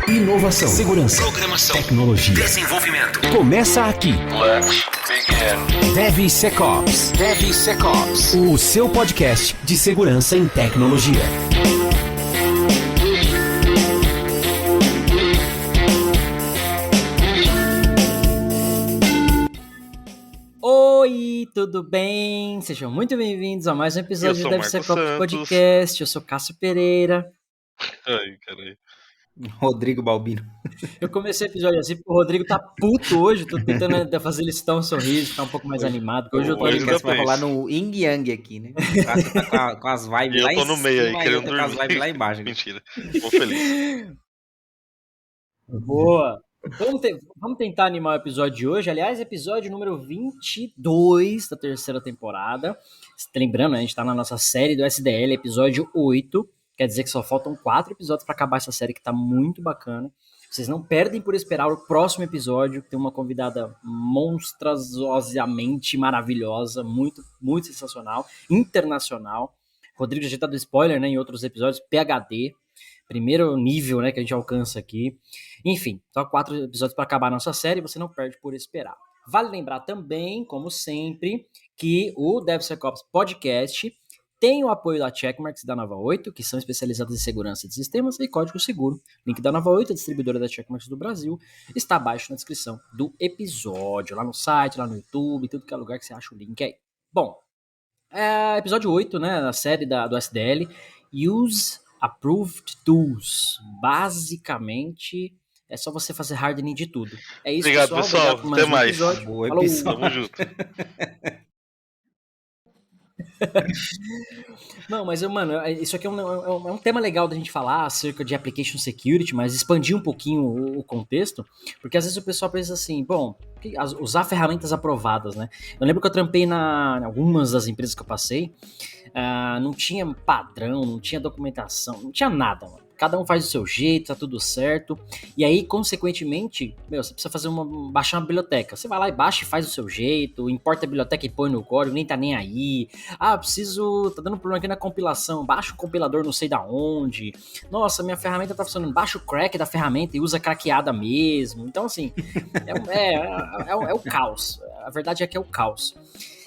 Inovação, segurança, programação, tecnologia, desenvolvimento. Começa aqui. Let's begin. DevSecOps. DevSecOps. O seu podcast de segurança em tecnologia. Oi, tudo bem? Sejam muito bem-vindos a mais um episódio do DevSecOps Podcast. Eu sou Cássio Pereira. Ai, caralho. Rodrigo Balbino. Eu comecei o episódio assim porque o Rodrigo tá puto hoje. Tô tentando fazer ele citar um sorriso, ficar um pouco mais animado. Porque hoje eu tô Hoje animado. Vai rolar no Yin Yang aqui, né? O Cássio tá com as vibes lá em cima. Eu tô no meio aí, querendo com as dormir. vibes lá embaixo. Mentira, tô feliz. Boa. Vamos tentar animar o episódio de hoje. Aliás, episódio número 22 da terceira temporada. Lembrando, né, a gente tá na nossa série do SDL, episódio 8. Quer dizer que só faltam 4 episódios para acabar essa série que tá muito bacana. Vocês não perdem por esperar o próximo episódio. Tem uma convidada monstruosamente maravilhosa, muito, muito sensacional, internacional. Rodrigo já tá dando spoiler, né, em outros episódios, PhD. Primeiro nível, né, que a gente alcança aqui. Enfim, só 4 episódios para acabar a nossa série, você não perde por esperar. Vale lembrar também, como sempre, que o DevSecOps Podcast tem o apoio da Checkmarx e da Nova 8, que são especializadas em segurança de sistemas e código seguro. Link da Nova 8, a distribuidora da Checkmarx do Brasil, está abaixo na descrição do episódio, lá no site, lá no YouTube, tudo que é lugar que você acha o link aí. Bom, episódio 8, né, da série do SDL, Use Approved Tools. Basicamente, é só você fazer hardening de tudo. É isso, Obrigado, pessoal. Obrigado por Até mais. episódio. Boa Falou. episódio. Tamo junto. Não, mas, mano, isso aqui é um tema legal da gente falar acerca de application security, mas expandir um pouquinho o contexto, porque às vezes o pessoal pensa assim, bom, usar ferramentas aprovadas, né? Eu lembro que eu trampei em algumas das empresas que eu passei, não tinha padrão, não tinha documentação, não tinha nada, mano. Cada um faz do seu jeito, tá tudo certo. E aí, consequentemente, você precisa baixar uma biblioteca. Você vai lá e baixa e faz do seu jeito, importa a biblioteca e põe no código, nem tá nem aí. Tá dando problema aqui na compilação, baixa o compilador não sei da onde. Nossa, minha ferramenta tá funcionando, baixa o crack da ferramenta e usa craqueada mesmo. Então, assim, é o caos. A verdade é que é o caos.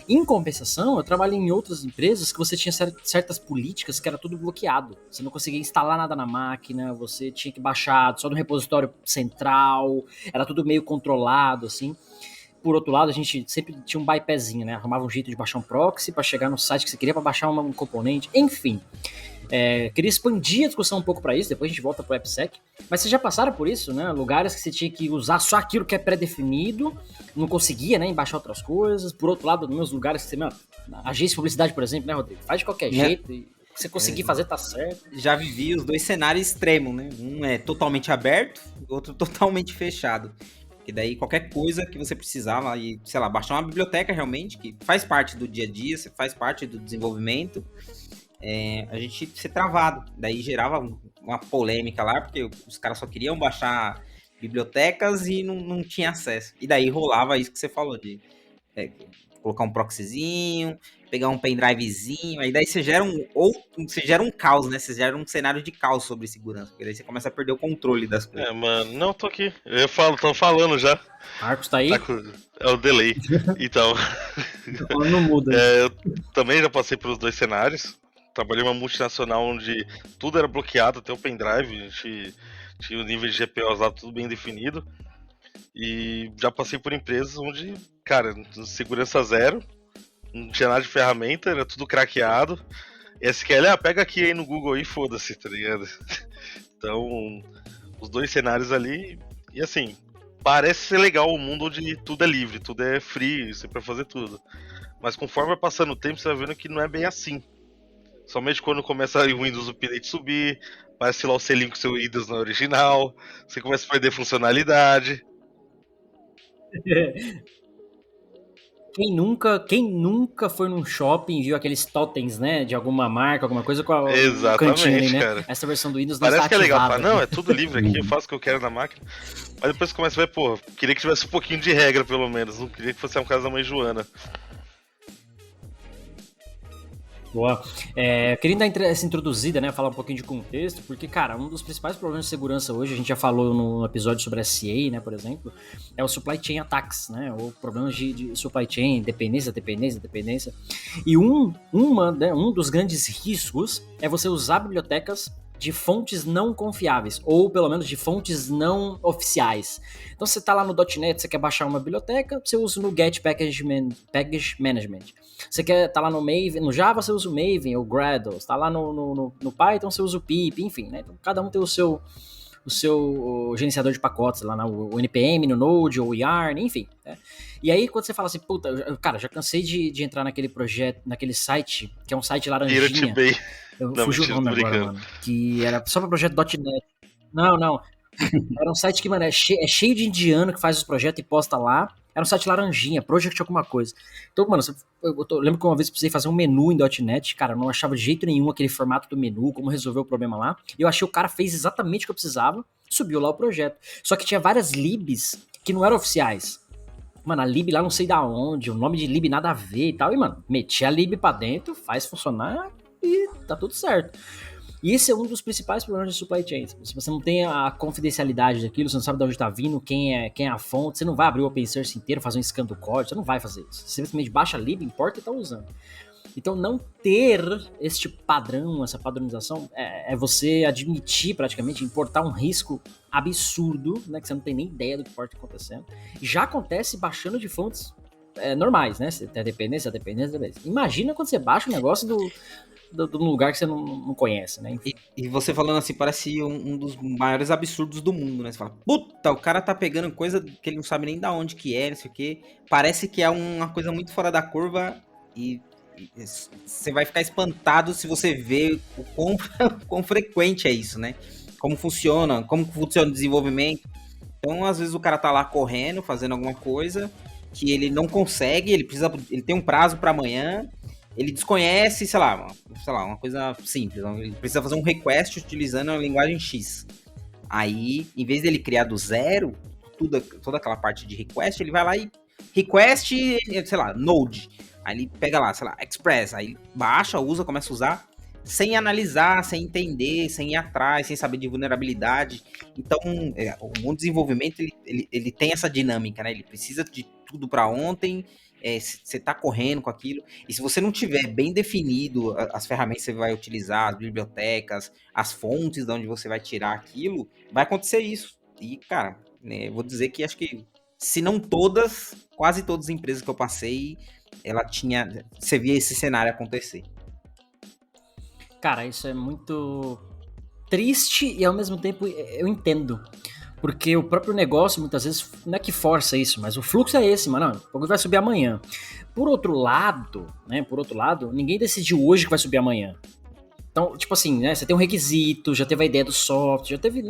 Em compensação, eu trabalhei em outras empresas que você tinha certas políticas que era tudo bloqueado. Você não conseguia instalar nada na máquina, você tinha que baixar só no repositório central, era tudo meio controlado, assim. Por outro lado, a gente sempre tinha um bypasszinho, né? Arrumava um jeito de baixar um proxy para chegar no site que você queria para baixar um componente, enfim. Queria expandir a discussão um pouco para isso, depois a gente volta pro AppSec. Mas vocês já passaram por isso, né? Lugares que você tinha que usar só aquilo que é pré-definido, não conseguia, né, embaixar outras coisas. Por outro lado, nos meus lugares que você, agência de publicidade, por exemplo, né, Rodrigo? Faz de qualquer jeito e você conseguir fazer, tá certo. Já vivi os dois cenários extremos, né? Um é totalmente aberto, o outro totalmente fechado. E daí qualquer coisa que você precisava, e, sei lá, baixar uma biblioteca realmente, que faz parte do dia a dia, faz parte do desenvolvimento, a gente ser travado. Daí gerava uma polêmica lá, porque os caras só queriam baixar bibliotecas e não tinha acesso. E daí rolava isso que você falou, de colocar um proxyzinho, pegar um pendrivezinho, aí daí você gera um caos, né? Você gera um cenário de caos sobre segurança, porque daí você começa a perder o controle das coisas. Mano, não, tô aqui. Tô falando já. Marcos tá aí? É o delay. Então. Não muda. Eu também já passei pelos dois cenários. Trabalhei em uma multinacional onde tudo era bloqueado, até o pendrive, a gente tinha o nível de GPOs lá tudo bem definido. E já passei por empresas onde, cara, segurança zero, não tinha nada de ferramenta, era tudo craqueado. SQL, pega aqui aí no Google aí, foda-se, tá ligado? Então, os dois cenários ali, e assim, parece ser legal o mundo onde tudo é livre, tudo é free, você pode fazer tudo. Mas conforme vai passando o tempo, você vai vendo que não é bem assim. Somente quando começa o Windows Update subir, aparece lá o selinho com o seu Windows na original, você começa a perder funcionalidade. Quem nunca foi num shopping e viu aqueles totens, né, de alguma marca, alguma coisa com o cantinho ali, né? Cara. Essa versão do Windows não parece está que é legal, ativada. não, é tudo livre aqui, eu faço o que eu quero na máquina. Mas depois você começa a ver, pô, queria que tivesse um pouquinho de regra pelo menos, não queria que fosse uma casa da mãe Joana. Boa. Eu queria dar essa introduzida, né? Falar um pouquinho de contexto, porque, cara, um dos principais problemas de segurança hoje, a gente já falou no episódio sobre SCA, né, por exemplo, é o supply chain attacks, né? Ou problemas de supply chain, dependência. E um dos grandes riscos é você usar bibliotecas de fontes não confiáveis, ou pelo menos de fontes não oficiais. Então você tá lá no .NET, você quer baixar uma biblioteca, você usa no Get Package Management. Você quer tá lá no Maven, no Java você usa o Maven ou Gradle, tá lá no Python você usa o pip, enfim, né? Então, cada um tem o seu gerenciador de pacotes lá, o NPM, no Node ou o Yarn, enfim, né? E aí quando você fala assim, puta, cara, já cansei de entrar naquele projeto, naquele site, que é um site laranjinha. Eu fugi o nome agora, mano. Que era só pra projeto .NET. Não. Era um site que, mano, é cheio de indiano que faz os projetos e posta lá. Era um site laranjinha, project alguma coisa. Então, mano, eu lembro que uma vez eu precisei fazer um menu em .NET, cara, eu não achava de jeito nenhum aquele formato do menu, como resolver o problema lá. E eu achei o cara fez exatamente o que eu precisava, subiu lá o projeto. Só que tinha várias libs que não eram oficiais. Mano, a lib lá não sei da onde, o nome de lib nada a ver e tal. E, mano, meti a lib pra dentro, faz funcionar e tá tudo certo. E esse é um dos principais problemas de supply chain. Se você não tem a confidencialidade daquilo, você não sabe de onde está vindo, quem é a fonte, você não vai abrir o open source inteiro, fazer um scan do código, você não vai fazer isso. Você simplesmente baixa a lib, importa e está usando. Então, não ter este padrão, essa padronização, é você admitir praticamente, importar um risco absurdo, né, que você não tem nem ideia do que pode estar acontecendo. Já acontece baixando de fontes normais, né? Você tem a dependência. Imagina quando você baixa um negócio do lugar que você não conhece, né? E você falando assim, parece um dos maiores absurdos do mundo, né? Você fala, puta, o cara tá pegando coisa que ele não sabe nem da onde que é, não sei o quê. Parece que é uma coisa muito fora da curva e você vai ficar espantado se você ver o quão frequente é isso, né? Como funciona o desenvolvimento. Então, às vezes o cara tá lá correndo, fazendo alguma coisa que ele não consegue, ele tem um prazo para amanhã, ele desconhece, sei lá, uma coisa simples, ele precisa fazer um request utilizando a linguagem X. Aí, em vez dele criar do zero, toda aquela parte de request, ele vai lá e request, sei lá, Node. Aí ele pega lá, sei lá, Express, aí baixa, usa, começa a usar, sem analisar, sem entender, sem ir atrás, sem saber de vulnerabilidade. Então, o mundo de desenvolvimento, ele tem essa dinâmica, né? Ele precisa de tudo para ontem, você tá correndo com aquilo, e se você não tiver bem definido as ferramentas que você vai utilizar, as bibliotecas, as fontes de onde você vai tirar aquilo, vai acontecer isso. E, cara, né, vou dizer que acho que, se não todas, quase todas as empresas que eu passei, você via esse cenário acontecer. Cara, isso é muito triste e ao mesmo tempo eu entendo. Porque o próprio negócio, muitas vezes, não é que força isso, mas o fluxo é esse, mano. O bagulho vai subir amanhã. Por outro lado, ninguém decidiu hoje que vai subir amanhã. Então, tipo assim, né? Você tem um requisito, já teve a ideia do software, já teve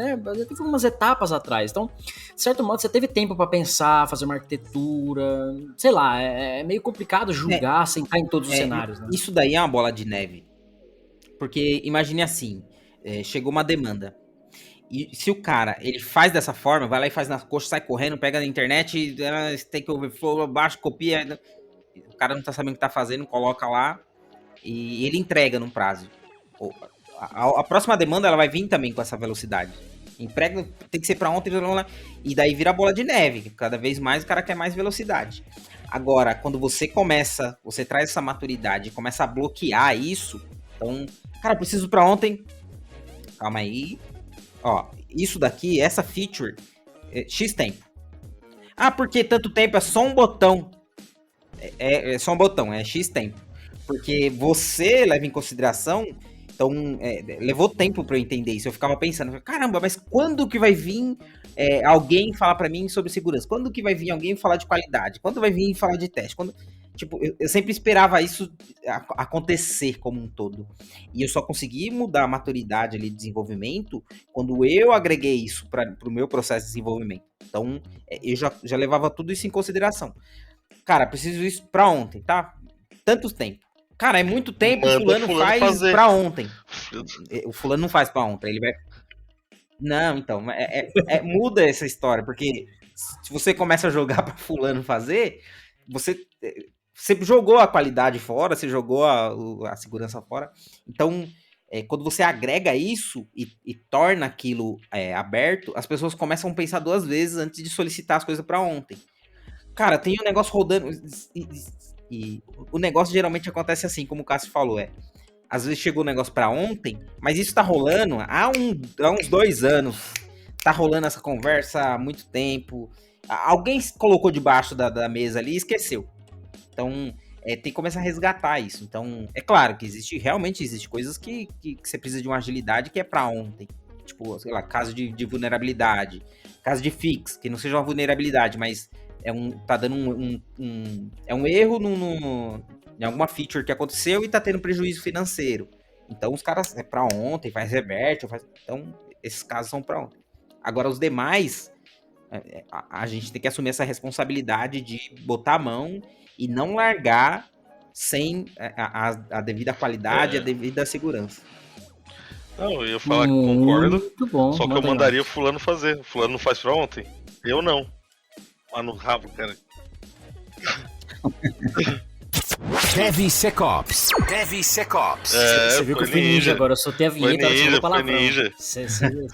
umas etapas atrás. Então, de certo modo, você teve tempo pra pensar, fazer uma arquitetura. Sei lá, é meio complicado julgar sem estar em todos os cenários, né? Isso daí é uma bola de neve. Porque imagine assim, chegou uma demanda. E se o cara, ele faz dessa forma, vai lá e faz na coxa, sai correndo, pega na internet, Stack Overflow, baixa, copia, o cara não tá sabendo o que tá fazendo, coloca lá e ele entrega num prazo. A próxima demanda, ela vai vir também com essa velocidade. Emprega, tem que ser pra ontem, e daí vira bola de neve. Cada vez mais o cara quer mais velocidade. Agora, quando você traz essa maturidade e começa a bloquear isso, então, cara, eu preciso pra ontem. Calma aí. Ó, isso daqui, essa feature, X tempo. Ah, porque tanto tempo? É só um botão. É só um botão, é X tempo. Porque você leva em consideração, então, levou tempo pra eu entender isso. Eu ficava pensando, caramba, mas quando que vai vir alguém falar pra mim sobre segurança? Quando que vai vir alguém falar de qualidade? Quando vai vir falar de teste? Tipo, eu sempre esperava isso acontecer como um todo. E eu só consegui mudar a maturidade ali de desenvolvimento quando eu agreguei isso para o meu processo de desenvolvimento. Então, eu já levava tudo isso em consideração. Cara, preciso isso para ontem, tá? Tanto tempo. Cara, é muito tempo, o fulano faz para ontem. O fulano não faz para ontem, ele vai... Não, então, muda essa história, porque se você começa a jogar para fulano fazer, você... você jogou a qualidade fora, você jogou a segurança fora. Então, quando você agrega isso e torna aquilo aberto, as pessoas começam a pensar 2 vezes antes de solicitar as coisas para ontem. Cara, tem um negócio rodando e o negócio geralmente acontece assim, como o Cássio falou, às vezes chegou o negócio para ontem, mas isso tá rolando há uns 2 anos. Tá rolando essa conversa há muito tempo. Alguém colocou debaixo da mesa ali e esqueceu. Então, tem que começar a resgatar isso. Então, é claro que realmente existe coisas que você precisa de uma agilidade que é para ontem. Tipo, sei lá, caso de vulnerabilidade, caso de fix, que não seja uma vulnerabilidade, mas tá dando um erro em alguma feature que aconteceu e tá tendo prejuízo financeiro. Então, os caras é para ontem, faz reverte, então, esses casos são para ontem. Agora, os demais, a gente tem que assumir essa responsabilidade de botar a mão e não largar sem a devida qualidade, a devida segurança. Não, eu ia falar que concordo, Muito bom, só que eu mandaria o fulano fazer. O fulano não faz pra ontem? Eu não. Mas no rabo, cara. DevSecOps. DevSecOps. Você viu que eu fui ninja agora, eu soltei a vinheta, ela falou palavrão. Ninja. Você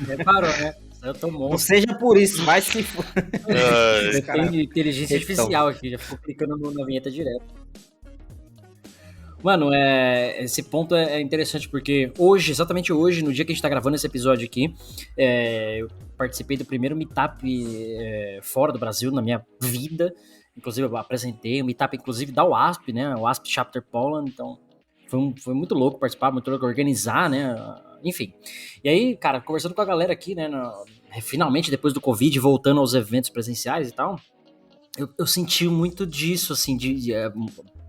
reparou, né? Eu tô monstro. Não seja por isso, vai se... Eu tenho inteligência artificial aqui, já ficou clicando na vinheta direto. Mano, esse ponto é interessante porque exatamente hoje, no dia que a gente tá gravando esse episódio aqui, eu participei do primeiro meetup fora do Brasil na minha vida. Inclusive, eu apresentei um meetup, inclusive, da WASP, né? O WASP Chapter Poland, então foi muito louco participar, muito louco organizar, né? Enfim. E aí, cara, conversando com a galera aqui, né? Finalmente, depois do Covid, voltando aos eventos presenciais e tal, eu senti muito disso, assim, a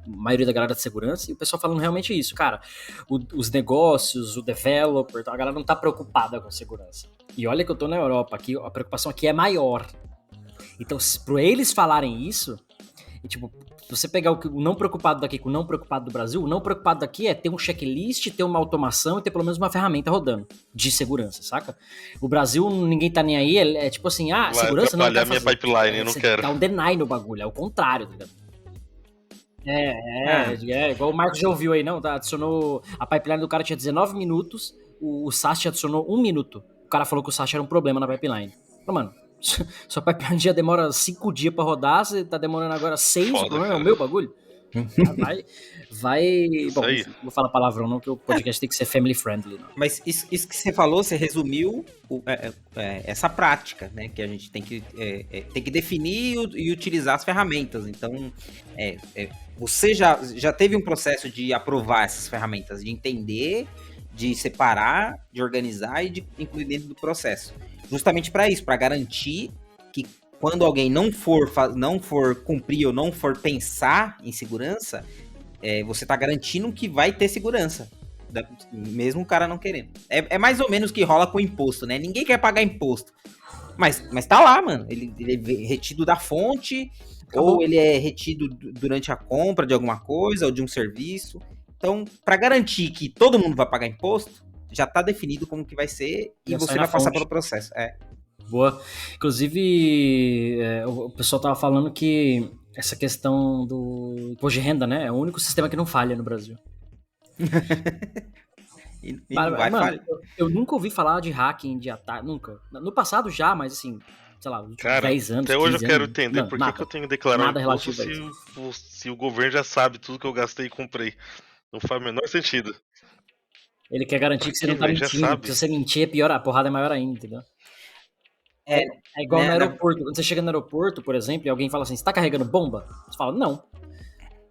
maioria da galera de segurança, e o pessoal falando realmente isso, cara. Os negócios, o developer, a galera não tá preocupada com a segurança. E olha que eu tô na Europa, aqui, a preocupação aqui é maior. Então, pra eles falarem isso, tipo, você pegar o não preocupado daqui com o não preocupado do Brasil, o não preocupado daqui é ter um checklist, ter uma automação e ter pelo menos uma ferramenta rodando de segurança, saca? O Brasil, ninguém tá nem aí, é tipo assim, segurança não quer minha fazer. pipeline, eu não quero. Dá um deny no bagulho, é o contrário, tá ligado? Igual o Marcos já ouviu aí, não? Adicionou, a pipeline do cara tinha 19 minutos, o SAST adicionou 1 minuto. O cara falou que o SAST era um problema na pipeline. Mano, sua pipeline já demora 5 dias pra rodar, você tá demorando agora 6, o problema é o meu bagulho. Bom, não vou falar palavrão não, que o podcast tem que ser family friendly. Não. Mas isso que você falou, você resumiu essa prática, né? Que a gente tem que definir e utilizar as ferramentas. Então, você já teve um processo de aprovar essas ferramentas, de entender, de separar, de organizar e de incluir dentro do processo. Justamente para isso, para garantir que quando alguém não for cumprir ou não for pensar em segurança, você tá garantindo que vai ter segurança, mesmo o cara não querendo. É mais ou menos o que rola com o imposto, né? Ninguém quer pagar imposto, mas tá lá, mano. Ele é retido da fonte, ou ele é retido durante a compra de alguma coisa ou de um serviço. Então, para garantir que todo mundo vai pagar imposto, já tá definido como que vai ser e você vai passar pelo processo. Boa. Inclusive, o pessoal tava falando que essa questão do imposto de renda, né? É o único sistema que não falha no Brasil. Mano, eu nunca ouvi falar de hacking, de ataque, nunca. No passado já, mas assim, sei lá, 10 anos, até hoje eu quero entender por que eu tenho que declarar nada imposto se o governo já sabe tudo que eu gastei e comprei. Não faz o menor sentido. Ele quer garantir que você não tá mentindo. Se você mentir, é pior, a porrada é maior ainda, entendeu? É igual no aeroporto. Quando você chega no aeroporto, por exemplo, e alguém fala assim, você tá carregando bomba? Você fala, não.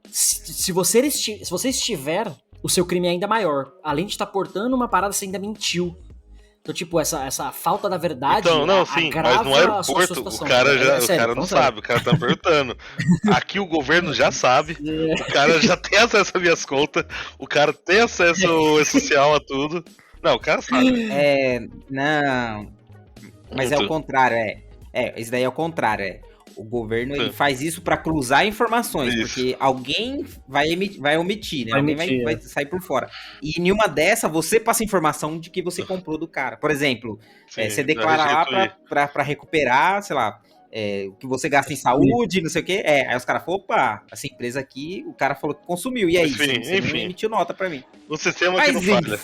Se você estiver, o seu crime é ainda maior. Além de estar portando uma parada, você ainda mentiu. Então, tipo, essa falta da verdade mas no aeroporto o cara não sabe, o cara tá perguntando. Aqui o governo já sabe, o cara já tem acesso às minhas contas, o cara tem acesso essencial a tudo. Não, o cara sabe. Não. Mas é o contrário, isso daí é o contrário, O governo ele faz isso pra cruzar informações, porque alguém vai omitir, né? Alguém vai sair por fora. E em uma dessa, você passa informação de que você comprou do cara. Por exemplo, você declara lá pra recuperar, sei lá, o que você gasta em saúde, não sei o quê. Aí os caras falaram, opa, essa empresa aqui, o cara falou que consumiu. E aí, você não emitiu nota pra mim. O sistema que não falha.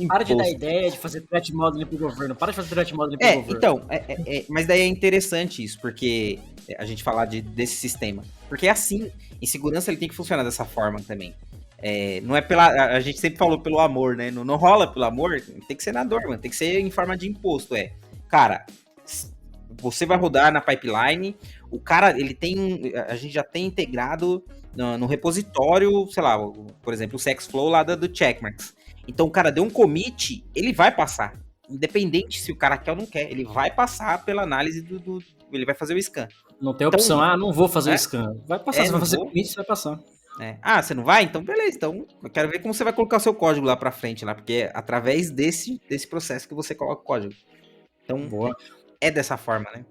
Para de dar ideia de fazer threat modeling pro governo. Para de fazer threat modeling pro governo. Então, mas daí é interessante isso, porque a gente falar desse sistema. Porque assim, em segurança ele tem que funcionar dessa forma também. Não é a gente sempre falou pelo amor, né? Não rola pelo amor, tem que ser na dor, mano. Tem que ser em forma de imposto, Cara, você vai rodar na pipeline, o cara, a gente já tem integrado no repositório, sei lá, por exemplo, o Sexflow lá do Checkmarx. Então o cara deu um commit, ele vai passar. Independente se o cara quer ou não quer, ele vai passar pela análise ele vai fazer o scan. Não tem opção, não vou fazer o scan. Vai passar, você vai fazer commit, você vai passar. Você não vai? Então beleza, então eu quero ver como você vai colocar o seu código lá pra frente, lá, porque é através desse processo que você coloca o código. Então, boa. É dessa forma, né?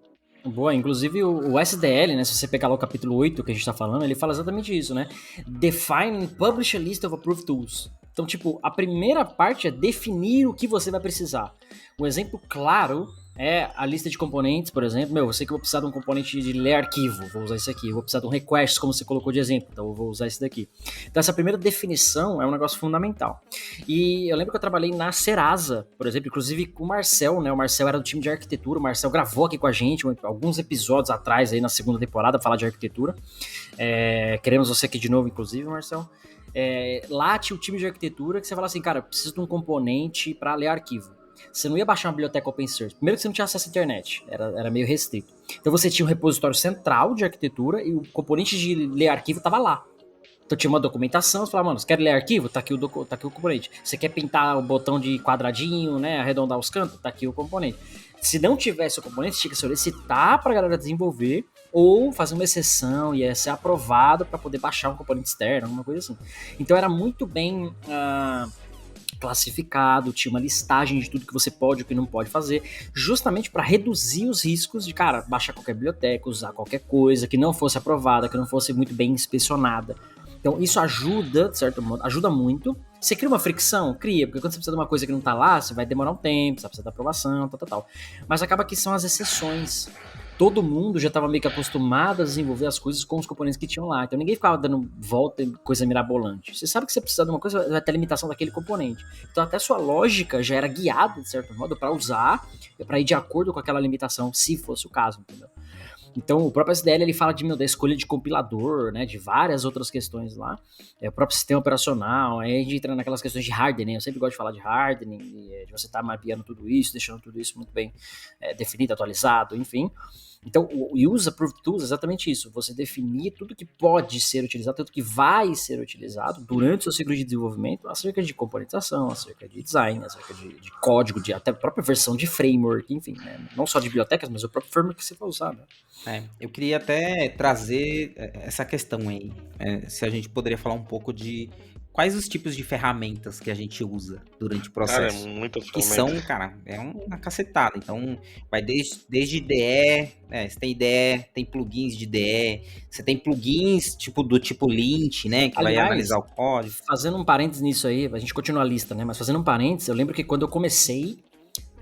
Boa, inclusive o SDL, né, se você pegar lá o capítulo 8 que a gente tá falando, ele fala exatamente isso, né? Define and publish a list of approved tools. Então, tipo, a primeira parte é definir o que você vai precisar. Um exemplo claro é a lista de componentes, por exemplo. Eu sei que eu vou precisar de um componente de ler arquivo, vou usar esse aqui. Eu vou precisar de um request, como você colocou de exemplo, então eu vou usar esse daqui. Então, essa primeira definição é um negócio fundamental. E eu lembro que eu trabalhei na Serasa, por exemplo, inclusive com o Marcel, né? O Marcel era do time de arquitetura, o Marcel gravou aqui com a gente alguns episódios atrás, aí na segunda temporada, falar de arquitetura. Queremos você aqui de novo, inclusive, Marcel. Lá tinha o time de arquitetura que você fala assim, cara, eu preciso de um componente para ler arquivo. Você não ia baixar uma biblioteca open source. Primeiro que você não tinha acesso à internet, era meio restrito. Então você tinha um repositório central de arquitetura e o componente de ler arquivo estava lá. Então tinha uma documentação, você falava, mano, você quer ler arquivo? Tá aqui o componente. Você quer pintar o botão de quadradinho, né, arredondar os cantos? Tá aqui o componente. Se não tivesse o componente, tinha que solicitar pra galera desenvolver ou fazer uma exceção e ia ser aprovado para poder baixar um componente externo, alguma coisa assim. Então era muito bem classificado, tinha uma listagem de tudo que você pode e o que não pode fazer, justamente para reduzir os riscos de, cara, baixar qualquer biblioteca, usar qualquer coisa que não fosse aprovada, que não fosse muito bem inspecionada. Então isso ajuda, de certo modo, ajuda muito. Você cria uma fricção? Cria, porque quando você precisa de uma coisa que não tá lá, você vai demorar um tempo, você vai precisar da aprovação, tal. Mas acaba que são as exceções. Todo mundo já estava meio que acostumado a desenvolver as coisas com os componentes que tinham lá. Então ninguém ficava dando volta em coisa mirabolante. Você sabe que você precisa de uma coisa, vai ter limitação daquele componente. Então até sua lógica já era guiada, de certo modo, para usar, para ir de acordo com aquela limitação, se fosse o caso, entendeu? Então o próprio SDL ele fala da escolha de compilador, né, de várias outras questões lá, o próprio sistema operacional, aí a gente entra naquelas questões de hardening, eu sempre gosto de falar de hardening, de você estar mapeando tudo isso, deixando tudo isso muito bem definido, atualizado, enfim. Então o Use Approved Tools é exatamente isso, você definir tudo que pode ser utilizado, tudo que vai ser utilizado durante o seu ciclo de desenvolvimento, acerca de componentização, acerca de design, acerca de código, de até a própria versão de framework, enfim, né? Não só de bibliotecas, mas o próprio framework que você vai usar, né? Eu queria até trazer essa questão aí, se a gente poderia falar um pouco de quais os tipos de ferramentas que a gente usa durante o processo. Cara, muitas que ferramentas. são, cara, é uma cacetada. Então, vai desde IDE, você tem IDE, tem plugins de IDE, você tem plugins do tipo Lint, né, que Aliás, vai analisar o código. Fazendo um parênteses nisso aí, a gente continua a lista, né, mas fazendo um parênteses, eu lembro que quando eu comecei,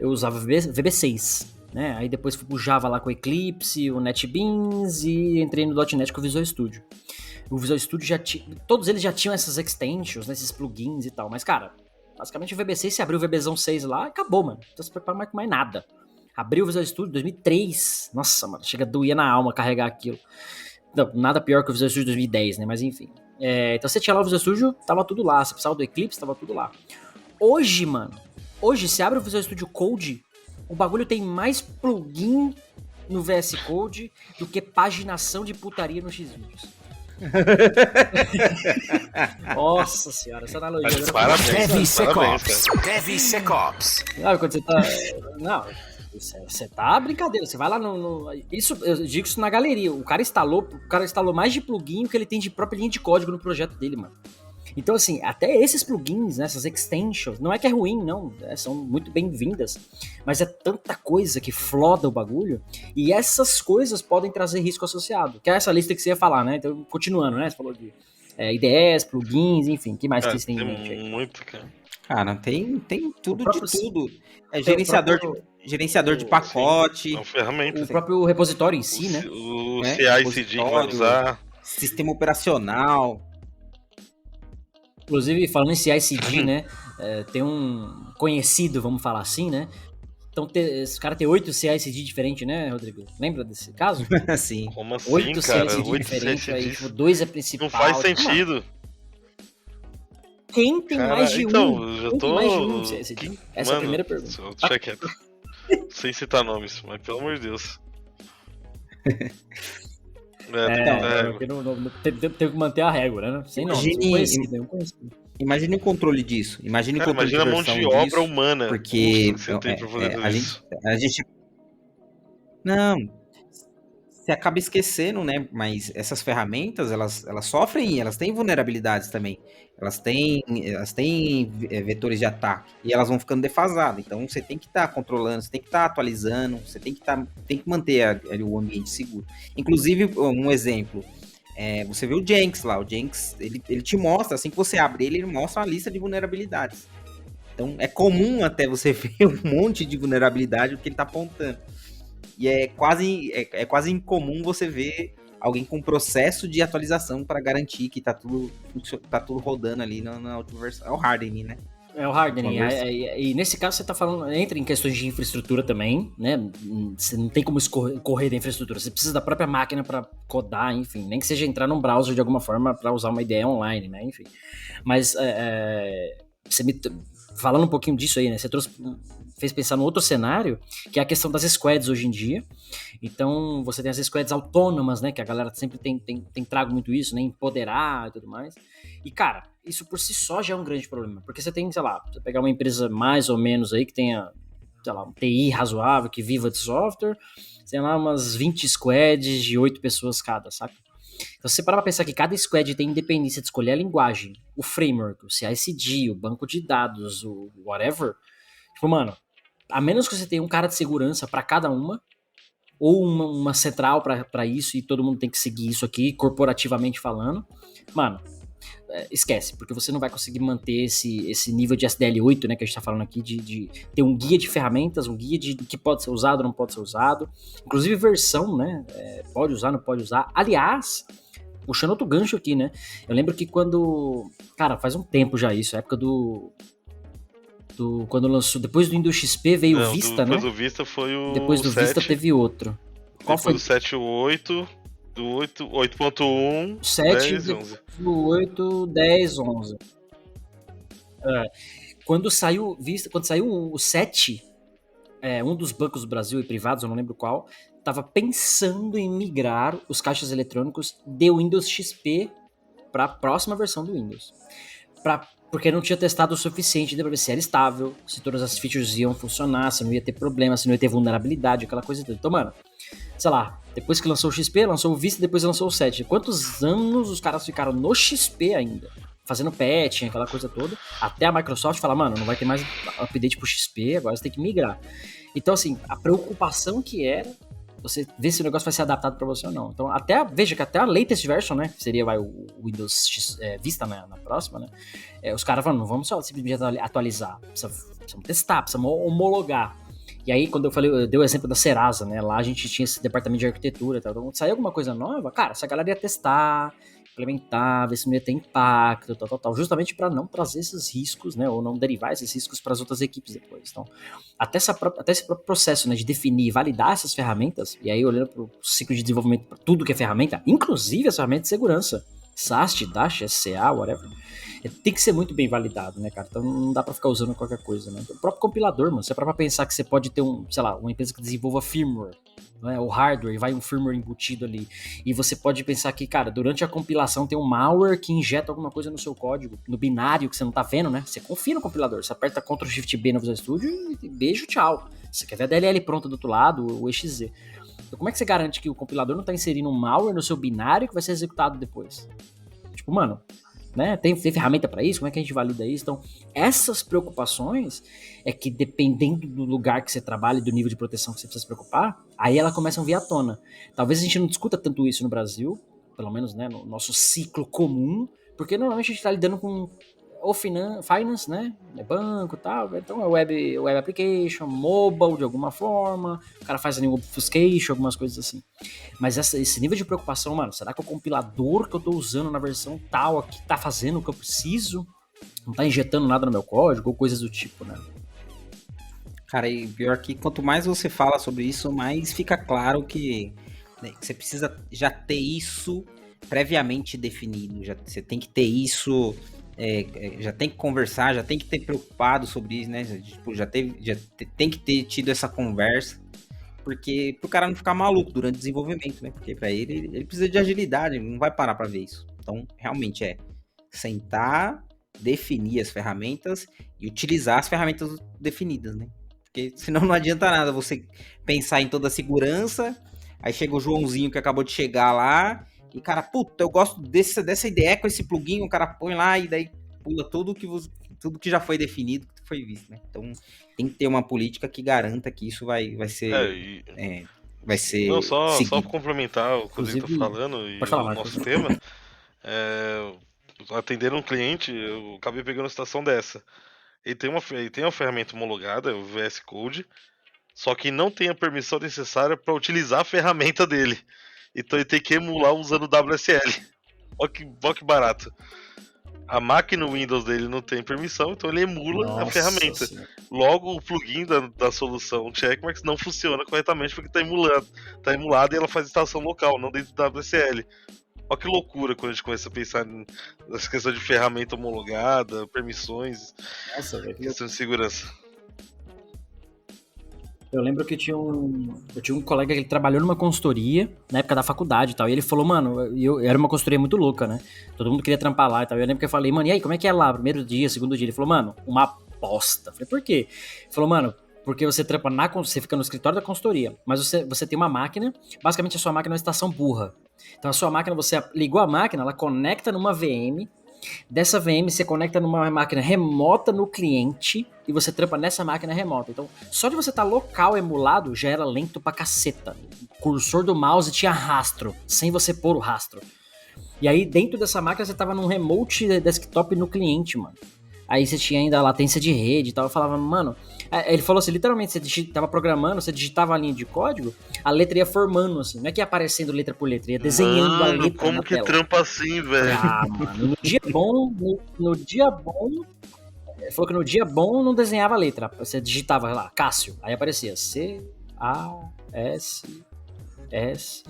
eu usava VB6, né, aí depois fui pro Java lá com o Eclipse, o NetBeans e entrei no .NET com o Visual Studio. O Visual Studio todos eles já tinham essas extensions, né, esses plugins e tal, mas cara, basicamente o VB6, você abriu o VBzão 6 lá, acabou, mano, não se prepara mais com mais nada. Abriu o Visual Studio em 2003, nossa, mano, chega a doer na alma carregar aquilo. Não, nada pior que o Visual Studio 2010, né, mas enfim. Então você tinha lá o Visual Studio, tava tudo lá, você precisava do Eclipse, tava tudo lá. Hoje, mano, você abre o Visual Studio Code, o bagulho tem mais plugin no VS Code do que paginação de putaria no Xvideos. Nossa senhora, essa analogia. DevSecOps. Sabe quando você tá. Não, você tá brincadeira. Você vai lá Isso, eu digo isso na galeria. O cara instalou mais de plugin que ele tem de própria linha de código no projeto dele, mano. Então, assim, até esses plugins, né, essas extensions, não é que é ruim, não, são muito bem-vindas, mas é tanta coisa que floda o bagulho, e essas coisas podem trazer risco associado, que é essa lista que você ia falar, né, então, continuando, né, você falou de IDEs, plugins, enfim, o que mais que vocês têm em mente aí? Muito, cara. Cara, tem tudo próprio- de tudo. É Tem o gerenciador de pacote, São ferramentas. O próprio repositório em si, O, né? o né? CI/CD que vai Repositório, usar. sistema operacional. Inclusive, falando em CI/CD, né? Tem um conhecido, vamos falar assim, né? Então, esse cara tem 8 CI/CD diferentes, né, Rodrigo? Lembra desse caso? Assim. Como assim, 8 cara? CI/CD 8 diferentes, aí, CI/CD. tipo, 2 é principal. Não faz tipo, mano, sentido. quem tem Cara, mais de então, um? eu já Quem tô. tem mais de um CI/CD? Quem- Essa é a Mano, primeira pergunta. Deixa quieto. Sem citar nomes, mas pelo amor de Deus. Porque tem que manter a régua, né? Sem nome. Imagine- Um conhecido. Imagine o controle disso. Imagine Cara, o controle imagina a mão versão de obra disso, humana. porque Custo que você tem pra fazer tudo a isso. gente não, você acaba esquecendo, né? Mas essas ferramentas, elas sofrem, elas têm vulnerabilidades também. Elas têm vetores de ataque e elas vão ficando defasadas. Então você tem que estar controlando, você tem que estar atualizando, você tem que manter o ambiente seguro. Inclusive, um exemplo, você vê o Jenks lá, o Jenks, ele te mostra, assim que você abre ele mostra uma lista de vulnerabilidades. Então é comum até você ver um monte de vulnerabilidade que ele está apontando. E é quase incomum você ver alguém com processo de atualização para garantir que tá tudo rodando ali na última versão. É o hardening, né? É o hardening. Conversa. E nesse caso você tá falando, entra em questões de infraestrutura também, né? Você não tem como correr da infraestrutura. Você precisa da própria máquina para codar, enfim. Nem que seja entrar num browser de alguma forma para usar uma ideia online, né? Enfim. Mas falando um pouquinho disso aí, né? Você fez pensar no outro cenário, que é a questão das squads hoje em dia. Então, você tem as squads autônomas, né? Que a galera sempre tem trago muito isso, né? Empoderar e tudo mais. E, cara, isso por si só já é um grande problema. Porque você tem, sei lá, você pegar uma empresa mais ou menos aí que tenha, sei lá, um TI razoável, que viva de software, sei lá, umas 20 squads de 8 pessoas cada, saca? Então, se você parar pra pensar que cada squad tem independência de escolher a linguagem, o framework, o CI/CD, o banco de dados, o whatever, tipo, mano, a menos que você tenha um cara de segurança pra cada uma, ou uma central pra isso, e todo mundo tem que seguir isso aqui, corporativamente falando, mano, esquece, porque você não vai conseguir manter esse nível de SDL8, né, que a gente tá falando aqui, de ter um guia de ferramentas, um guia de que pode ser usado, não pode ser usado, inclusive versão, né, pode usar, não pode usar. Aliás, puxando outro gancho aqui, né, eu lembro que cara, faz um tempo já isso, a época quando lançou, depois do Windows XP veio o Vista, né? Depois do Vista foi o Depois do 7, Vista teve outro. Qual depois foi? do 7 o 8, do 8.1, 7, 10, 11. 8, 10, 11. Quando saiu o 7, um dos bancos do Brasil e privados, eu não lembro qual, estava pensando em migrar os caixas eletrônicos de Windows XP para a próxima versão do Windows. Porque não tinha testado o suficiente para ver se era estável, se todas as features iam funcionar, se não ia ter problema, se não ia ter vulnerabilidade, aquela coisa toda. Então, mano, sei lá, depois que lançou o XP, lançou o Vista, depois lançou o 7. Quantos anos os caras ficaram no XP ainda? Fazendo patch, aquela coisa toda, até a Microsoft falar, mano, não vai ter mais update pro XP, agora você tem que migrar. Então, assim, a preocupação que era você ver se o negócio vai ser adaptado para você ou não. Então, veja que até a latest version, né, que seria o Windows Vista na próxima, né, os caras falam, não vamos só simplesmente atualizar, precisamos testar, precisamos homologar. E aí, quando eu dei o exemplo da Serasa, né, lá a gente tinha esse departamento de arquitetura e tal, então, quando sair alguma coisa nova, cara, essa galera ia testar, implementar, ver se não ia ter impacto, tal, justamente para não trazer esses riscos, né, ou não derivar esses riscos para as outras equipes depois. Então, até esse próprio processo, né, de definir e validar essas ferramentas, e aí olhando para o ciclo de desenvolvimento, para tudo que é ferramenta, inclusive as ferramentas de segurança, SAST, DASH, SCA, whatever, tem que ser muito bem validado, né, cara? Então não dá para ficar usando qualquer coisa, né? O próprio compilador, mano, você é para pensar que você pode ter uma empresa que desenvolva firmware, né, o hardware, e vai um firmware embutido ali, e você pode pensar que, cara, durante a compilação tem um malware que injeta alguma coisa no seu código, no binário que você não tá vendo, né? Você confia no compilador, você aperta Ctrl Shift B no Visual Studio e beijo, tchau. Você quer ver a DLL pronta do outro lado, o EXE. Então como é que você garante que o compilador não tá inserindo um malware no seu binário que vai ser executado depois? Tipo, mano, né? Tem ferramenta para isso? Como é que a gente valida isso? Então, essas preocupações é que, dependendo do lugar que você trabalha e do nível de proteção que você precisa se preocupar, aí elas começam a vir à tona. Talvez a gente não discuta tanto isso no Brasil, pelo menos, né, no nosso ciclo comum, porque normalmente a gente está lidando com ou finance, né? É banco e tal. Então é web application, mobile de alguma forma. O cara faz ali um obfuscation, algumas coisas assim. Mas esse nível de preocupação, mano, será que o compilador que eu tô usando na versão tal aqui tá fazendo o que eu preciso? Não tá injetando nada no meu código ou coisas do tipo, né? Cara, e pior que quanto mais você fala sobre isso, mais fica claro que, né, que você precisa já ter isso previamente definido. Você tem que ter isso, já tem que conversar, já tem que ter preocupado sobre isso, né? Tipo, tem que ter tido essa conversa, porque pro cara não ficar maluco durante o desenvolvimento, né? Porque pra ele precisa de agilidade, ele não vai parar pra ver isso. Então, realmente sentar, definir as ferramentas e utilizar as ferramentas definidas, né? Porque senão não adianta nada você pensar em toda a segurança, aí chega o Joãozinho que acabou de chegar lá, e cara, puta, eu gosto dessa ideia com esse plugin, o cara põe lá e daí pula tudo que já foi definido, que foi visto, né? Então tem que ter uma política que garanta que isso vai ser... vai ser Não, só seguido. complementar o que o Rodrigo tá falando e falar, o Marcos. nosso tema. Atendendo um cliente, eu acabei pegando uma situação dessa. Ele tem uma ferramenta homologada, o VS Code, só que não tem a permissão necessária para utilizar a ferramenta dele. Então ele tem que emular usando o WSL. Olha que barato. A máquina Windows dele não tem permissão, então ele emula a ferramenta. Senhora. Logo, o plugin da solução Checkmarx não funciona corretamente porque está emulado e ela faz instalação local, não dentro do WSL. Olha que loucura quando a gente começa a pensar nessa questão de ferramenta homologada, permissões, Nossa, velho, questão de segurança. eu lembro que eu tinha um colega que ele trabalhou numa consultoria na época da faculdade e tal. E ele falou, mano, era uma consultoria muito louca, né? Todo mundo queria trampar lá e tal. E eu lembro que eu falei, mano, e aí, como é que é lá? Primeiro dia, segundo dia? Ele falou, mano, uma bosta. Eu falei, por quê? Ele falou, mano, porque você trampa você fica no escritório da consultoria, mas você tem uma máquina, basicamente a sua máquina é uma estação burra. Então a sua máquina, você ligou a máquina, ela conecta numa VM. Dessa VM você conecta numa máquina remota no cliente e você trampa nessa máquina remota. Então, só de você estar local emulado já era lento pra caceta. O cursor do mouse tinha rastro, sem você pôr o rastro. E aí, dentro dessa máquina, você tava num remote desktop no cliente, mano. Aí você tinha ainda a latência de rede e tal. Eu falava, mano... Ele falou assim, literalmente, você tava programando, você digitava a linha de código, a letra ia formando, assim. Não é que ia aparecendo letra por letra, ia desenhando a letra como na que tela. trampa assim, velho? Ah, mano, no dia bom... Ele falou que no dia bom não desenhava a letra. Você digitava lá, Cássio. Aí aparecia C-A-S...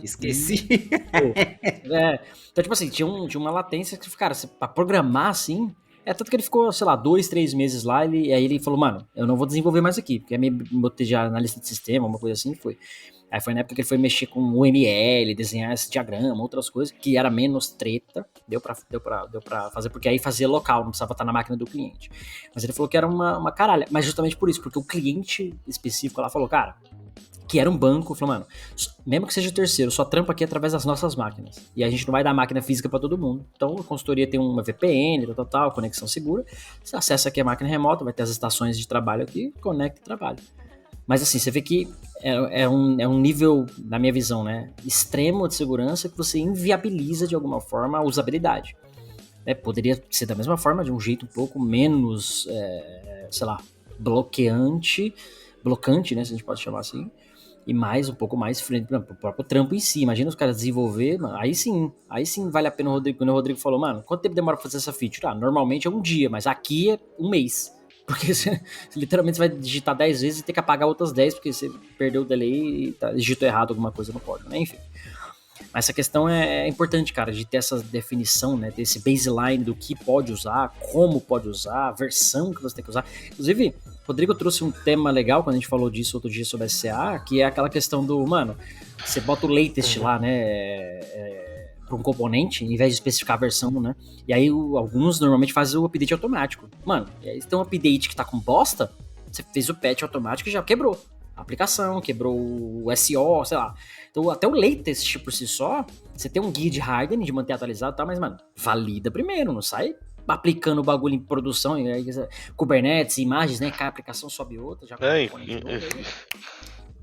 Esqueci. Então, tipo assim, tinha uma latência que, cara, pra programar assim. Tanto que ele ficou, sei lá, 2, 3 meses lá. Aí ele falou, mano, eu não vou desenvolver mais aqui, porque me botei já na lista de sistema, uma coisa assim, foi. Aí foi na época que ele foi mexer com o ML, desenhar esse diagrama, outras coisas, que era menos treta. Deu pra fazer, porque aí fazia local, não precisava estar na máquina do cliente. Mas ele falou que era uma caralha. Mas justamente por isso, porque o cliente específico lá falou, cara, que era um banco, falou, mano, mesmo que seja o terceiro, só trampa aqui através das nossas máquinas. E a gente não vai dar máquina física pra todo mundo. Então a consultoria tem uma VPN, tal, conexão segura. Você acessa aqui a máquina remota, vai ter as estações de trabalho aqui, conecta e trabalha. Mas assim, você vê que é um nível, na minha visão, né, extremo de segurança que você inviabiliza de alguma forma a usabilidade. Poderia ser da mesma forma, de um jeito um pouco menos, sei lá, blocante, né, se a gente pode chamar assim, e um pouco mais frente pro próprio trampo em si. Imagina os caras desenvolver, mano, aí sim vale a pena. Quando o Rodrigo falou, mano, quanto tempo demora pra fazer essa feature? Normalmente é um dia, mas aqui é um mês. Porque você literalmente vai digitar 10 vezes e ter que apagar outras 10 porque você perdeu o delay e digitou errado alguma coisa no código, né? Enfim. Mas essa questão é importante, cara, de ter essa definição, né? Ter esse baseline do que pode usar, como pode usar, a versão que você tem que usar. Inclusive, o Rodrigo trouxe um tema legal quando a gente falou disso outro dia sobre SCA, que é aquela questão do, mano, você bota o latest lá, né? Para um componente, em vez de especificar a versão, né? E aí alguns normalmente fazem o update automático. Mano, e aí tem um update que tá com bosta, você fez o patch automático e já quebrou a aplicação, quebrou o SEO, sei lá. Então até o latest por si só, você tem um guia de hardening, de manter atualizado e tal, mas, mano, valida primeiro, não sai aplicando o bagulho em produção, Kubernetes, imagens, né? Cada aplicação sobe outra, já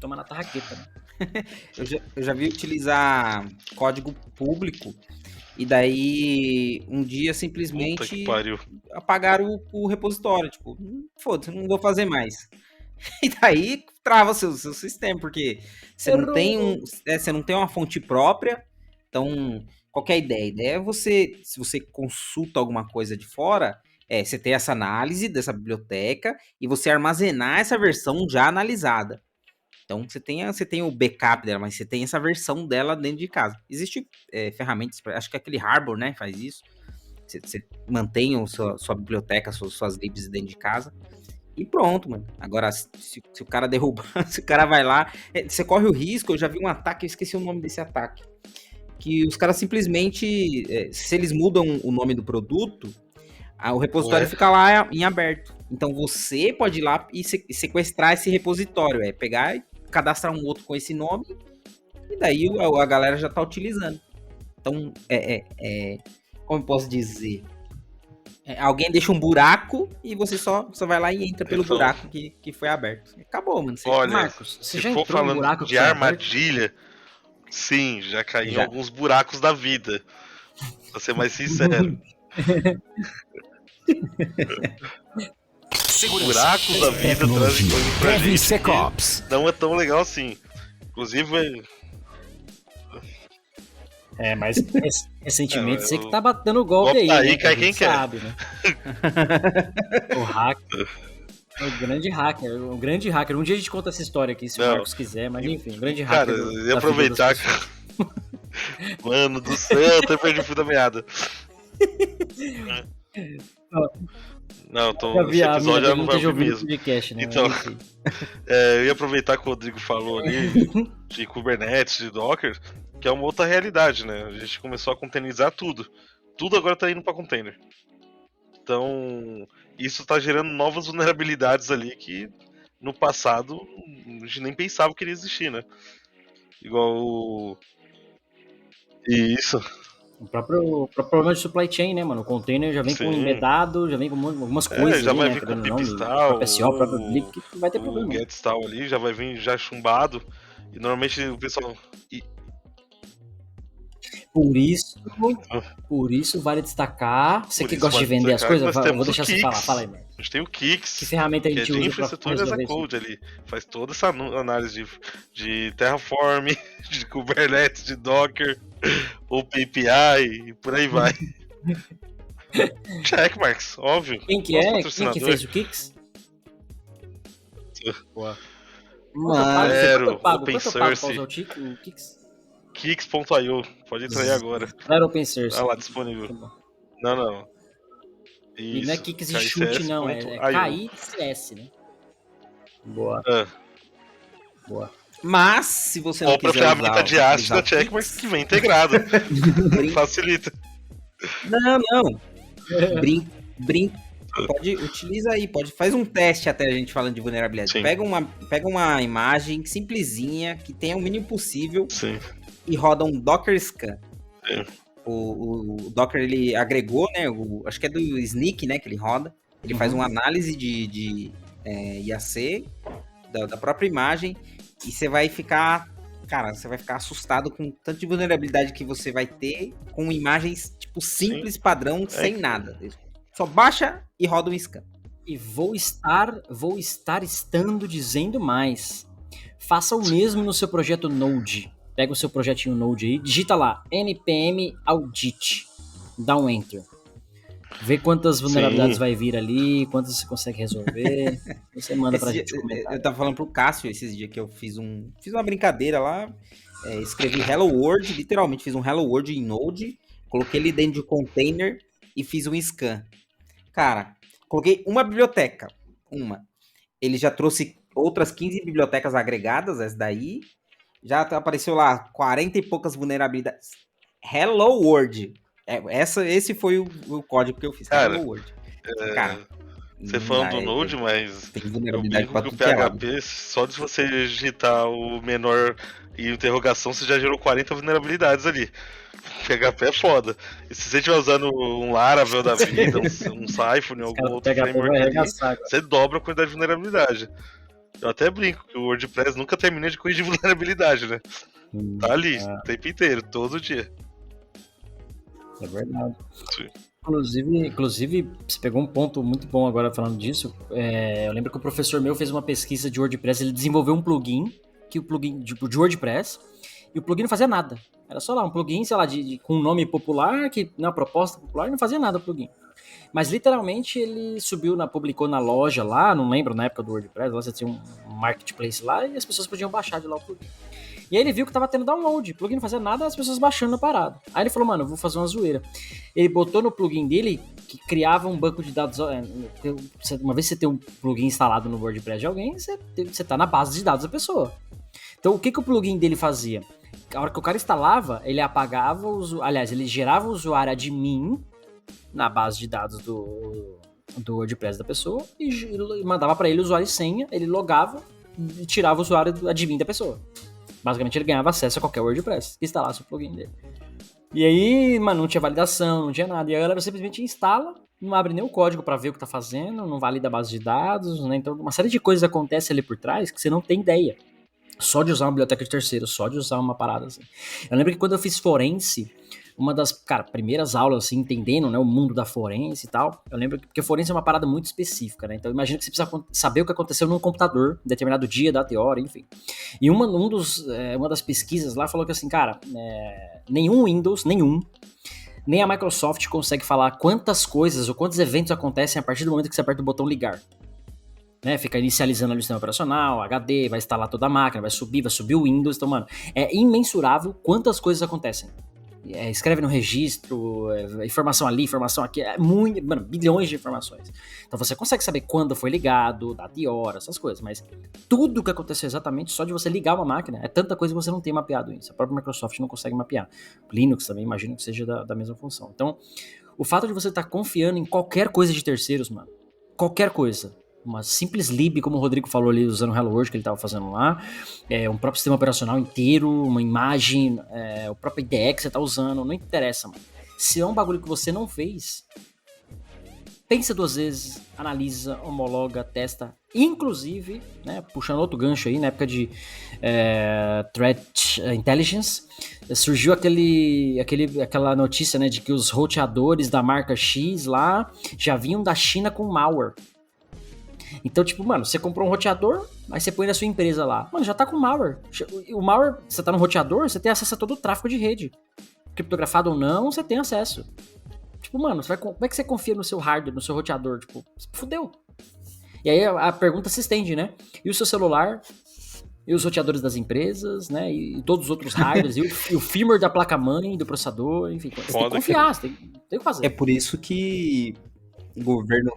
tomar na tarraqueta, né? Eu já vi utilizar código público e daí um dia Puta que simplesmente pariu. apagaram o repositório. Tipo, foda-se, não vou fazer mais. E daí trava seu sistema, porque você não tem você não tem uma fonte própria. Então, qual que é a ideia? A ideia é você, se você consulta alguma coisa de fora, você ter essa análise dessa biblioteca e você armazenar essa versão já analisada. Então, você tem o backup dela, mas você tem essa versão dela dentro de casa. Existem ferramentas, acho que aquele Harbor, né, faz isso. Você mantém sua biblioteca, suas libs dentro de casa. E pronto, mano. Agora, se o cara derrubar, se o cara vai lá, você corre o risco. Eu já vi um ataque, eu esqueci o nome desse ataque. Que os caras simplesmente, se eles mudam o nome do produto, o repositório fica lá em aberto. Então você pode ir lá e sequestrar esse repositório. Pegar e cadastrar um outro com esse nome. E daí a galera já tá utilizando. Então, como eu posso dizer? Alguém deixa um buraco e você só vai lá e entra pelo buraco que foi aberto. Acabou, mano. Olha, Marcos, você se já for entrou no falando buraco de armadilha, sim, já caí em alguns buracos da vida. Pra ser mais sincero. Buracos da vida trazem coisas pra gente DevSecOps. que não é tão legal assim. Inclusive, mas recentemente você que tá batendo golpe aí, aí né? cai A gente quem quer. sabe, né? O hacker. O grande hacker. Um dia a gente conta essa história aqui, se o Marcos quiser, mas enfim, o grande hacker. Cara, eu ia aproveitar. Mano do céu, eu até perdi o fio da meada. Não, esse episódio eu não vai ouvir mesmo. Podcast, né? Então, eu ia aproveitar que o Rodrigo falou ali de Kubernetes, de Docker, que é uma outra realidade, né? A gente começou a containerizar tudo. Tudo agora tá indo pra container. Então, isso tá gerando novas vulnerabilidades ali que no passado a gente nem pensava que iria existir, né? Igual Isso. O próprio problema de supply chain, né, mano? O container já vem com embedado, já vem com algumas coisas. Já ali, vai né, vir com o pipistal, PCO, o próprio Blip, que vai ter problema. O Getstal ali já vai vir já chumbado. E normalmente o pessoal. Por isso vale destacar. Você que gosta de vender as coisas, eu vou deixar você falar. Fala aí, mano. A gente tem o Kix, que ferramenta a gente que é de usa infraestrutura as a code ali. Faz toda essa análise de Terraform, de Kubernetes, de Docker, OpenAPI e por aí vai. Checkmarks, óbvio. Quem que é? Quem que fez o Kix? Boa. Mano, Open Source. O Kix? Kix.io, pode entrar aí agora. Não era Open Source. Tá lá disponível. Não. Isso, e não é Kix de chute, não, é KICS, né? Boa. Boa. Mas, se você não quiser usar... Ou pra ferramenta de AST da Checkmarks que vem integrado. Facilita. Não. Pode, utiliza aí, faz um teste até a gente falando de vulnerabilidade. Sim. Pega uma imagem simplesinha, que tenha o mínimo possível. Sim. E roda um Docker Scan. Sim. O Docker, ele agregou, né? Acho que é do Snyk, né? Que ele roda. Ele faz uma análise de IAC da própria imagem. E você vai ficar... Cara, você vai ficar assustado com o tanto de vulnerabilidade que você vai ter com imagens, tipo, simples, padrão, sem nada. Só baixa e roda um scan. E vou estar estando dizendo mais. Faça o mesmo no seu projeto Node. Pega o seu projetinho Node aí, digita lá, npm audit, dá um enter. Vê quantas vulnerabilidades vai vir ali, quantas você consegue resolver. Você manda pra gente comentar. Eu tava falando pro Cássio esses dias que eu fiz uma brincadeira lá, escrevi Hello World, literalmente fiz um Hello World em Node, coloquei ele dentro de um container e fiz um scan. Cara, coloquei uma biblioteca, Ele já trouxe outras 15 bibliotecas agregadas, essa daí. Já apareceu lá 40 e poucas vulnerabilidades. Hello World. Esse foi o código que eu fiz. Cara, Hello World. Cara, você falando do Node, mas tem vulnerabilidade pra o PHP, só de você digitar o menor e interrogação, você já gerou 40 vulnerabilidades ali. PHP é foda. E se você estiver usando um Laravel da vida, um Symfony, algum outro framework ali, você dobra a quantidade de vulnerabilidade. Eu até brinco que o WordPress nunca termina de corrigir vulnerabilidade, né? Tá ali, o tempo inteiro, todo dia. É verdade. Sim. Inclusive, você pegou um ponto muito bom agora falando disso. Eu lembro que o professor meu fez uma pesquisa de WordPress, ele desenvolveu um plugin, de WordPress, e o plugin não fazia nada. Era só lá, um plugin, sei lá, com um nome popular, que na proposta popular, não fazia nada o plugin. Mas literalmente ele publicou na loja lá, não lembro, na época do WordPress, lá você tinha um marketplace lá, e as pessoas podiam baixar de lá o plugin. E aí ele viu que tava tendo download, o plugin não fazia nada, as pessoas baixando a parada. Aí ele falou, mano, eu vou fazer uma zoeira. Ele botou no plugin dele que criava um banco de dados. Uma vez que você tem um plugin instalado no WordPress de alguém, você tá na base de dados da pessoa. Então o que o plugin dele fazia? A hora que o cara instalava, ele apagava, ele gerava o usuário admin na base de dados do WordPress da pessoa e mandava pra ele o usuário e senha, ele logava e tirava o usuário do admin da pessoa. Basicamente ele ganhava acesso a qualquer WordPress que instalasse o plugin dele. E aí, mano, não tinha validação, não tinha nada. E a galera simplesmente instala, não abre nem o código pra ver o que tá fazendo, não valida a base de dados, né? Então uma série de coisas acontece ali por trás que você não tem ideia. Só de usar uma biblioteca de terceiro, só de usar uma parada assim. Eu lembro que quando eu fiz forense, uma das, primeiras aulas, assim, entendendo, né, o mundo da forense e tal, eu lembro que, porque forense é uma parada muito específica, né, então imagina que você precisa saber o que aconteceu num computador, em determinado dia, data e hora, enfim. E uma das pesquisas lá falou que assim, cara, nenhum Windows, nem a Microsoft consegue falar quantas coisas ou quantos eventos acontecem a partir do momento que você aperta o botão ligar. Né, fica inicializando ali o sistema operacional, HD, vai instalar toda a máquina, vai subir o Windows. Então, mano, é imensurável quantas coisas acontecem. Escreve no registro, informação ali, informação aqui, bilhões de informações. Então você consegue saber quando foi ligado, data e hora, essas coisas, mas tudo que aconteceu exatamente só de você ligar uma máquina, é tanta coisa que você não tem mapeado isso. A própria Microsoft não consegue mapear. Linux também, imagino que seja da mesma função. Então, o fato de você estar confiando em qualquer coisa de terceiros, mano, qualquer coisa, uma simples lib, como o Rodrigo falou ali, usando o Hello World que ele estava fazendo lá, um próprio sistema operacional inteiro, uma imagem, o próprio IDE que você está usando, não interessa, mano. Se é um bagulho que você não fez, pensa duas vezes, analisa, homologa, testa, inclusive, né, puxando outro gancho aí, na época de Threat Intelligence, surgiu aquela notícia, né, de que os roteadores da marca X lá já vinham da China com malware. Então, tipo, mano, você comprou um roteador, aí você põe na sua empresa lá. Mano, já tá com malware. O malware, você tá no roteador, você tem acesso a todo o tráfego de rede. Criptografado ou não, você tem acesso. Tipo, mano, como é que você confia no seu hardware, no seu roteador? Tipo, fudeu. E aí a pergunta se estende, né? E o seu celular? E os roteadores das empresas, né? E todos os outros hardwares, e o firmware da placa-mãe, do processador, enfim. Você tem que confiar, você tem que fazer. É por isso que o governo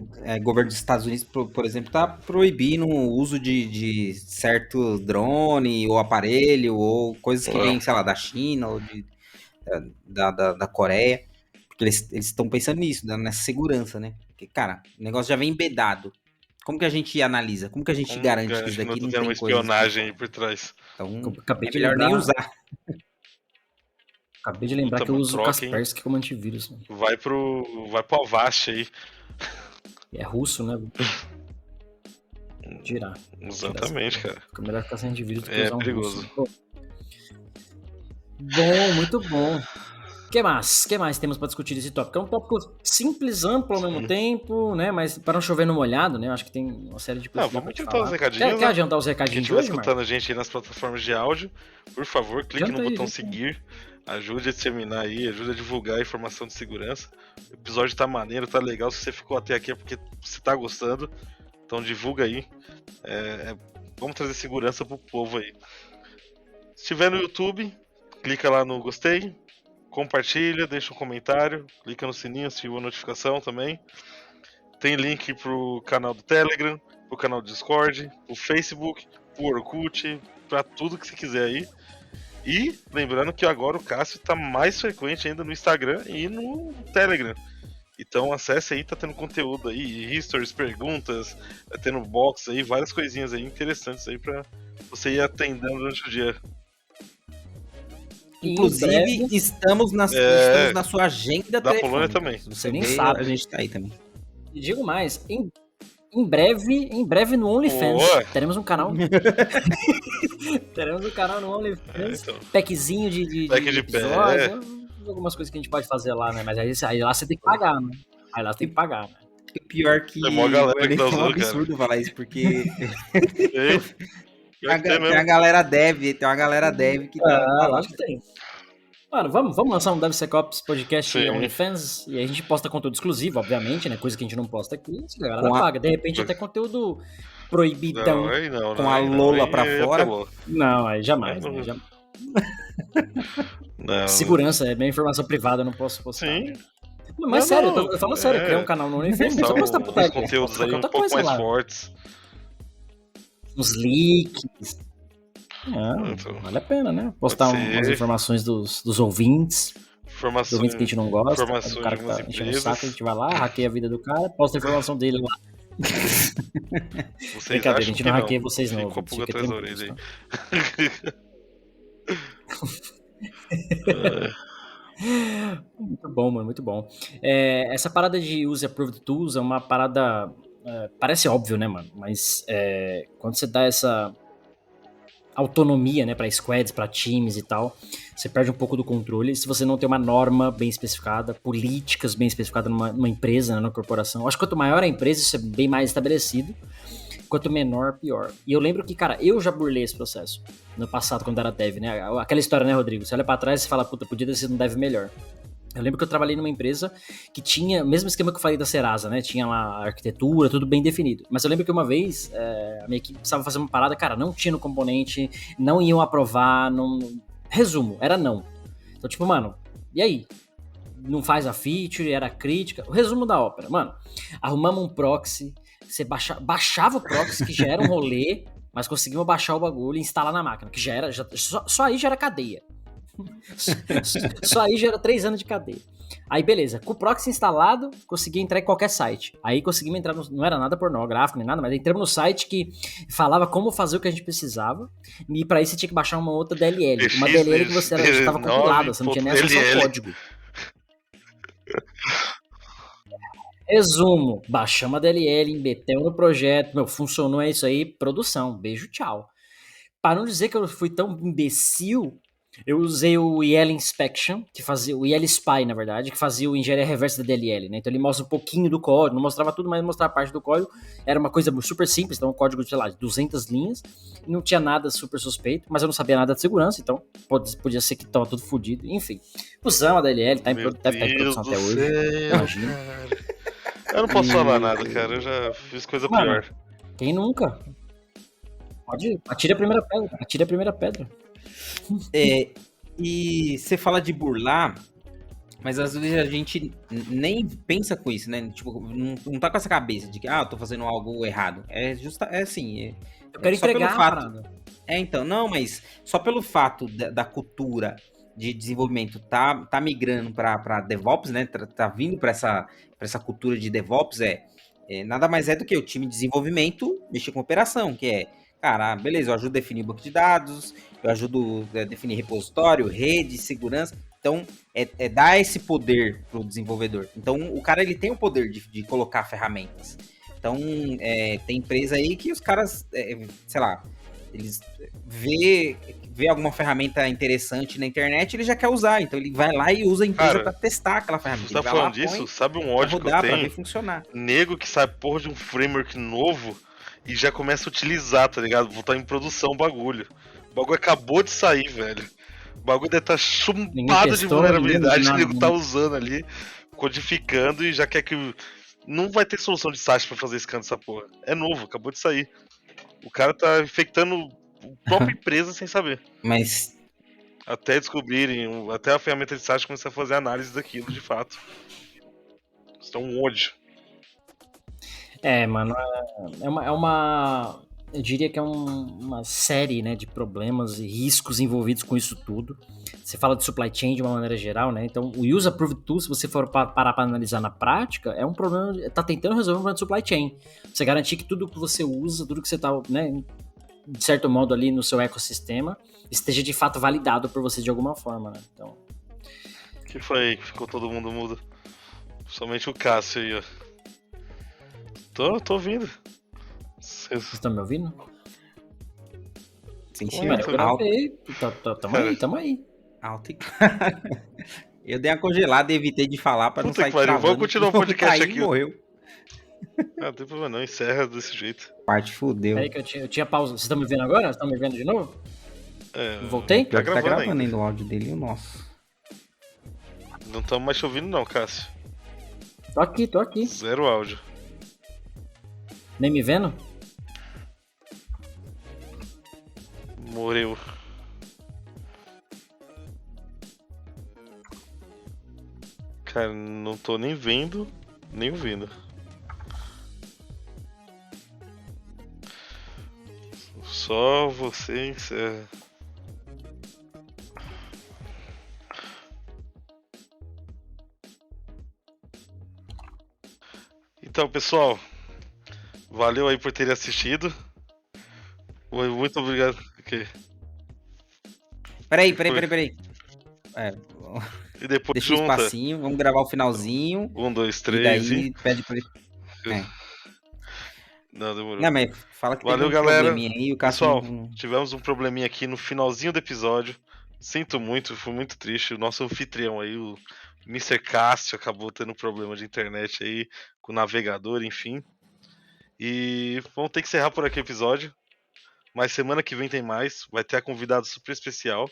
dos Estados Unidos, por exemplo, tá proibindo o uso de certo drone ou aparelho ou coisas que vêm, sei lá, da China ou da Coreia, porque eles estão pensando nisso, nessa segurança, né? Porque, cara, o negócio já vem embedado. Como que a gente analisa? Como que a gente garante que isso daqui não tem uma espionagem aí por trás? Então, é melhor nem usar. Acabei de lembrar que eu uso o Kaspersky como antivírus. Né? Vai pro Avast aí. É russo, né? Tirar. Exatamente, cara. Fica melhor ficar sem antivírus do que usar um perigoso. Russo. Bom, muito bom. O que mais temos para discutir desse tópico? É um tópico simples, amplo ao mesmo tempo, né? Mas para não chover no molhado, né? Eu acho que tem uma série de coisas. Vamos adiantar os recadinhos. Quer adiantar os recadinhos de hoje, Quem estiver escutando a gente aí nas plataformas de áudio, por favor, clique no botão seguir. Ajude a disseminar aí, ajude a divulgar a informação de segurança. O episódio tá maneiro, tá legal. Se você ficou até aqui é porque você tá gostando. Então divulga aí. Vamos trazer segurança pro povo aí. Se estiver no YouTube, clica lá no gostei, compartilha, deixa um comentário, clica no sininho, ativa a notificação também. Tem link pro canal do Telegram, pro canal do Discord, pro Facebook, pro Orkut, pra tudo que você quiser aí. E lembrando que agora o Cássio tá mais frequente ainda no Instagram e no Telegram. Então acesse aí, tá tendo conteúdo aí, stories, perguntas, tá tendo box aí, várias coisinhas aí interessantes aí pra você ir atendendo durante o dia. Inclusive, estamos na sua agenda da Polônia também. Você nem sabe, a gente tá aí também. E digo mais, Em breve no OnlyFans. Boa. Teremos um canal. Teremos um canal no OnlyFans. Então. Packzinho de Pack de episódios, algumas coisas que a gente pode fazer lá, né? Mas aí lá você tem que pagar, né? Aí lá você tem que pagar, né? Pior que Tem mó galera que tá é um usando, absurdo falar isso, porque Pior que tem tem mesmo. uma galera dev que tá... Lógico que tem. Mano, vamos lançar um DevSecOps podcast Sim. OnlyFans e a gente posta conteúdo exclusivo, obviamente, né? Coisa que a gente não posta aqui, a galera Com a- paga. De repente até conteúdo proibidão. Não, aí não. Com não, a aí não, Lola aí pra fora. apelou. Não, aí jamais. Né? Não, Segurança, é minha informação privada, eu não posso postar. Sim. Né? Mas Não, sério, não, eu tô falando sério, criar um canal no OnlyFans, não postar precisa postar uns putaria. conteúdos Posta aí um outra pouco coisa mais lá. fortes. Uns leaks. Então, Vale a pena, né? Postar pode ser. umas informações dos ouvintes. Dos informações, ouvintes que a gente não gosta. informações O cara de que tá algumas enchendo o empresas. saco, a gente vai lá, hackeia a vida do cara, posta a informação dele lá. Vocês Brincadeira, a acham gente que não hackeia vocês não. Ficou ouvintes, pulga fica atrás da tranquilos, orelha aí. Muito bom, mano, muito bom. Essa parada de Use Approved Tools é uma parada... parece óbvio, né, mano? Mas quando você dá essa autonomia, né, para squads, para times e tal, você perde um pouco do controle se você não tem uma norma bem especificada, políticas bem especificadas numa empresa, né, numa corporação. Acho que quanto maior a empresa, isso é bem mais estabelecido. Quanto menor, pior. E eu lembro que, cara, eu já burlei esse processo no passado, quando era dev, né? Aquela história, né, Rodrigo? Você olha pra trás e fala, puta, podia ter sido um dev melhor. Eu lembro que eu trabalhei numa empresa que tinha, mesmo esquema que eu falei da Serasa, né? Tinha lá a arquitetura, tudo bem definido. Mas eu lembro que uma vez, a minha equipe precisava fazer uma parada, cara, não tinha no componente, não iam aprovar, não... Resumo, era não. Então, tipo, mano, e aí? Não faz a feature, era crítica. O resumo da ópera, mano, arrumamos um proxy, você baixava o proxy, que já era um rolê, mas conseguimos baixar o bagulho e instalar na máquina, que já era, só aí já era cadeia. Só aí já era 3 anos de cadeia. Aí beleza, com o proxy instalado, consegui entrar em qualquer site. Aí conseguimos entrar, não era nada pornográfico nem nada, mas entramos no site que falava como fazer o que a gente precisava. E pra isso você tinha que baixar uma outra DLL. Uma DLL que você estava compilada, você não tinha nem acesso ao código. Resumo, baixamos a DLL, embetemos no projeto, funcionou, é isso aí, produção, beijo, tchau. Para não dizer que eu fui tão imbecil, eu usei o EL Inspection, que fazia o EL Spy, na verdade, que fazia o engenharia reversa da DLL, né? Então ele mostra um pouquinho do código, não mostrava tudo, mas mostrava parte do código. Era uma coisa super simples, então um código de, sei lá, de 200 linhas, não tinha nada super suspeito, mas eu não sabia nada de segurança, então podia ser que tava tudo fodido, enfim. Usamos a DLL, deve estar em produção até hoje, imagina. Eu não posso falar nada, cara, eu já fiz coisa pior. Quem nunca? Pode, atire a primeira pedra. E você fala de burlar, mas às vezes a gente nem pensa com isso, né? Tipo, não tá com essa cabeça de que, eu tô fazendo algo errado. É assim. Eu quero entregar a parada. Então, não, mas só pelo fato da cultura de desenvolvimento tá migrando para DevOps, né? Tá vindo para essa cultura de DevOps, nada mais é do que o time de desenvolvimento mexer com operação, que é, cara, beleza, eu ajudo a definir banco de dados, eu ajudo a definir repositório, rede, segurança. Então, dar esse poder pro desenvolvedor. Então, o cara, ele tem o poder de colocar ferramentas. Então, tem empresa aí que os caras, sei lá, eles vê alguma ferramenta interessante na internet, ele já quer usar. Então, ele vai lá e usa a empresa para testar aquela ferramenta. Você tá falando disso? Sabe um ódio que eu tenho? Pra ver funcionar. Nego que sai porra de um framework novo e já começa a utilizar, tá ligado? Botar em produção o bagulho. O bagulho acabou de sair, velho. O bagulho deve estar chumbado de vulnerabilidade, o nego tá usando ali, codificando e já quer que... Não vai ter solução de SaaS pra fazer scan dessa porra. É novo, acabou de sair. O cara tá infectando a própria empresa sem saber. Mas... Até descobrirem, até a ferramenta de SaaS começar a fazer análise daquilo, de fato. Isso é um ódio. Mano, é uma... Eu diria que é uma série, né, de problemas e riscos envolvidos com isso tudo. Você fala de supply chain de uma maneira geral, né? Então, o Use Approved Tool, se você for parar para analisar na prática, é um problema, tá tentando resolver um problema de supply chain. Você garantir que tudo que você usa, tudo que você tá, né, de certo modo ali no seu ecossistema, esteja de fato validado por você de alguma forma, né? Então... Que foi aí que ficou todo mundo mudo? Somente o Cássio aí, ó. Tô ouvindo. Vocês estão me ouvindo? Sim, Ué, senhor. Eu tô- gravei. Tamo aí. Alto e... Eu dei uma congelada e evitei de falar pra não Puta que sair pariu, vamos travando. continuar o podcast Caiu e aqui. morreu. Não tem problema não, encerra desse jeito. Parte fudeu. Peraí que eu tinha pausa. Vocês estão me vendo agora? Vocês estão me vendo de novo? É, Voltei? Pior que tá gravando gravando ainda. ainda o áudio dele e o nosso. Não estamos mais te ouvindo não, Cássio. Tô aqui. Zero áudio. Nem me vendo? Morreu. Cara, não tô nem vendo, nem ouvindo. Só você encerra. Então, pessoal, valeu aí por terem assistido. Muito obrigado. Ok. Peraí. É, E depois deixa um junta. espacinho, vamos gravar o finalzinho. 1, 2, E 3 daí pede pra ele. É. Não, demorou. Não, mas fala que Valeu, teve um galera. probleminha aí, o Cássio Pessoal, não- tivemos um probleminha aqui no finalzinho do episódio. Sinto muito, foi muito triste. O nosso anfitrião aí, o Mr. Cássio, acabou tendo problema de internet aí, com o navegador, enfim. E vamos ter que encerrar por aqui o episódio. Mas semana que vem tem mais. Vai ter a convidada super especial.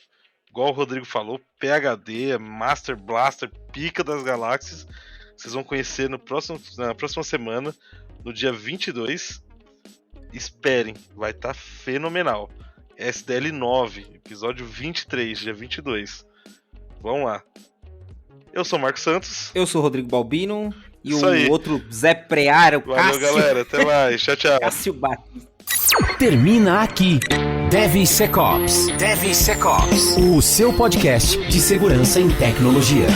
Igual o Rodrigo falou, PhD, Master Blaster, pica das galáxias. Vocês vão conhecer na próxima semana, no dia 22. Esperem, vai estar fenomenal. SDL 9, episódio 23, dia 22. Vamos lá. Eu sou o Marcos Santos. Eu sou o Rodrigo Balbino e Isso o aí. outro Zé Preara, o Valeu, Cássio. galera. Até mais. Tchau, tchau. Cássio Batista. Termina aqui DevSecOps. DevSecOps. O seu podcast de segurança em tecnologia.